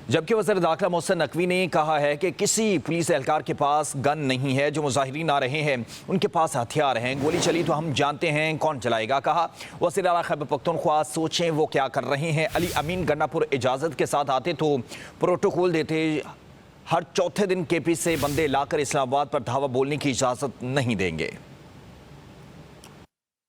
جبکہ وزیر داخلہ محسن نقوی نے کہا ہے کہ کسی پولیس اہلکار کے پاس گن نہیں ہے، جو مظاہرین آ رہے ہیں ان کے پاس ہتھیار ہیں، گولی چلی تو ہم جانتے ہیں کون چلائے گا۔ کہا وزیر اعلیٰ خیبر پختونخوا سوچیں وہ کیا کر رہے ہیں۔ علی امین گنڈا پور اجازت کے ساتھ آتے تو پروٹوکول دیتے، ہر چوتھے دن کے پی سے بندے لا کر اسلام آباد پر دھاوا بولنے کی اجازت نہیں دیں گے۔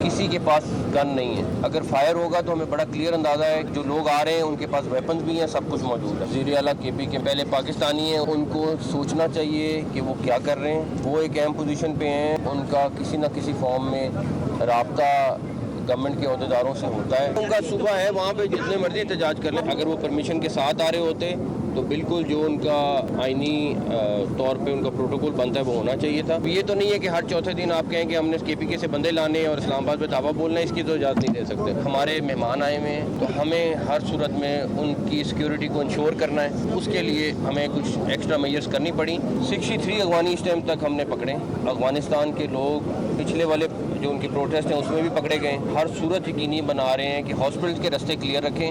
کسی کے پاس گن نہیں ہے، اگر فائر ہوگا تو ہمیں بڑا کلیئر اندازہ ہے، جو لوگ آ رہے ہیں ان کے پاس ویپنز بھی ہیں، سب کچھ موجود ہے۔ وزیر اعلیٰ کے پی کے پہلے پاکستانی ہیں، ان کو سوچنا چاہیے کہ وہ کیا کر رہے ہیں۔ وہ ایک اہم پوزیشن پہ ہیں، ان کا کسی نہ کسی فارم میں رابطہ گورنمنٹ کے عہدیداروں سے ہوتا ہے۔ ان کا صوبہ ہے، وہاں پہ جتنے مرضی احتجاج کر لیں۔ اگر وہ پرمیشن کے ساتھ آ رہے ہوتے تو بالکل جو ان کا آئینی طور پہ ان کا پروٹوکول بنتا ہے وہ ہونا چاہیے تھا۔ یہ تو نہیں ہے کہ ہر چوتھے دن آپ کہیں کہ ہم نے کے پی کے سے بندے لانے ہیں اور اسلام آباد پہ دعویٰ بولنا ہے، اس کی تو اجازت نہیں دے سکتے۔ ہمارے مہمان آئے ہوئے ہیں تو ہمیں ہر صورت میں ان کی سیکیورٹی کو انشور کرنا ہے، اس کے لیے ہمیں کچھ ایکسٹرا میجرز کرنی پڑی۔ 63 افغانی اس ٹائم تک ہم نے پکڑے۔ افغانستان کے لوگ پچھلے والے جو ان کے پروٹیسٹ ہیں اس میں بھی پکڑے گئے۔ ہر صورت یقینی بنا رہے ہیں کہ ہاسپٹل کے راستے کلیئر رکھیں۔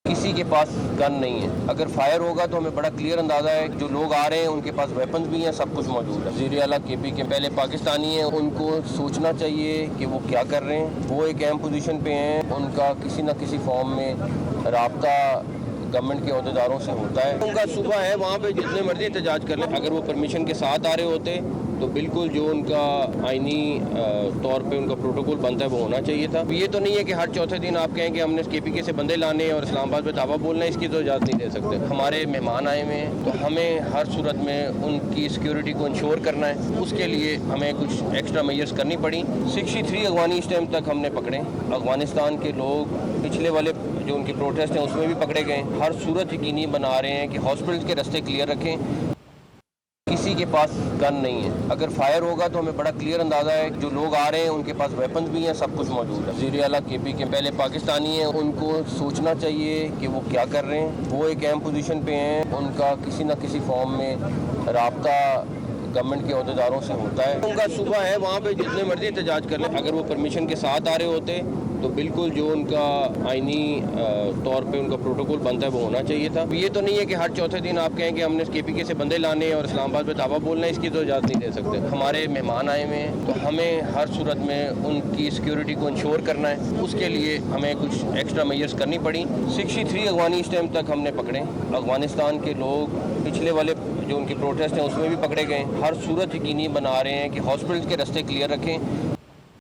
کسی کے پاس گن نہیں ہے، اگر فائر ہوگا تو ہمیں بڑا کلیئر اندازہ ہے، جو لوگ آ رہے ہیں ان کے پاس ویپنز بھی ہیں، سب کچھ موجود ہے۔ وزیر اعلیٰ کے پی کے پہلے پاکستانی ہیں، ان کو سوچنا چاہیے کہ وہ کیا کر رہے ہیں۔ وہ ایک اہم پوزیشن پہ ہیں، ان کا کسی نہ کسی فارم میں رابطہ گورنمنٹ کے عہدیداروں سے ہوتا ہے۔ ان کا صوبہ ہے، وہاں پہ جتنے مرضی احتجاج کر لیں۔ اگر وہ پرمیشن کے ساتھ آ رہے ہوتے تو بالکل جو ان کا آئینی طور پہ ان کا پروٹوکول بنتا ہے وہ ہونا چاہیے تھا۔ یہ تو نہیں ہے کہ ہر چوتھے دن آپ کہیں کہ ہم نے کے پی کے سے بندے لانے ہیں اور اسلام آباد پہ دعویٰ بولنا ہے، اس کی تو اجازت نہیں دے سکتے۔ ہمارے مہمان آئے ہوئے ہیں تو ہمیں ہر صورت میں ان کی سیکیورٹی کو انشور کرنا ہے، اس کے لیے ہمیں کچھ ایکسٹرا میجرز کرنی پڑی۔ 63 افغانی اس ٹائم تک ہم نے پکڑے۔ افغانستان کے لوگ پچھلے والے جو ان کے پروٹیسٹ ہیں اس میں بھی پکڑے گئے۔ ہر صورت یقینی بنا رہے ہیں کہ ہاسپٹل کے راستے کلیئر رکھیں۔ کسی کے پاس گن نہیں ہے، اگر فائر ہوگا تو ہمیں بڑا کلیئر اندازہ ہے، جو لوگ آ رہے ہیں ان کے پاس ویپنز بھی ہیں، سب کچھ موجود ہے۔ وزیر اعلیٰ کے پی کے پہلے پاکستانی ہیں، ان کو سوچنا چاہیے کہ وہ کیا کر رہے ہیں۔ وہ ایک اہم پوزیشن پہ ہیں، ان کا کسی نہ کسی فارم میں رابطہ گورنمنٹ کے عہدیداروں سے ہوتا ہے۔ ان کا صوبہ ہے، وہاں پہ جتنے مرضی احتجاج کر لیں۔ اگر وہ پرمیشن کے ساتھ آ رہے ہوتے تو بالکل جو ان کا آئینی طور پہ ان کا پروٹوکول بنتا ہے وہ ہونا چاہیے تھا۔ یہ تو نہیں ہے کہ ہر چوتھے دن آپ کہیں کہ ہم نے کے پی کے سے بندے لانے ہیں اور اسلام آباد پہ دعویٰ بولنا ہے، اس کی تو اجازت نہیں دے سکتے۔ ہمارے مہمان آئے ہوئے ہیں تو ہمیں ہر صورت میں ان کی سیکیورٹی کو انشور کرنا ہے، اس کے لیے ہمیں کچھ ایکسٹرا میجرز کرنی پڑی۔ 63 افغانی اس ٹائم تک ہم نے پکڑے۔ افغانستان کے لوگ پچھلے والے جو ان کے پروٹیسٹ ہیں اس میں بھی پکڑے گئے۔ ہر صورت یقینی بنا رہے ہیں کہ ہاسپٹل کے راستے کلیئر رکھیں۔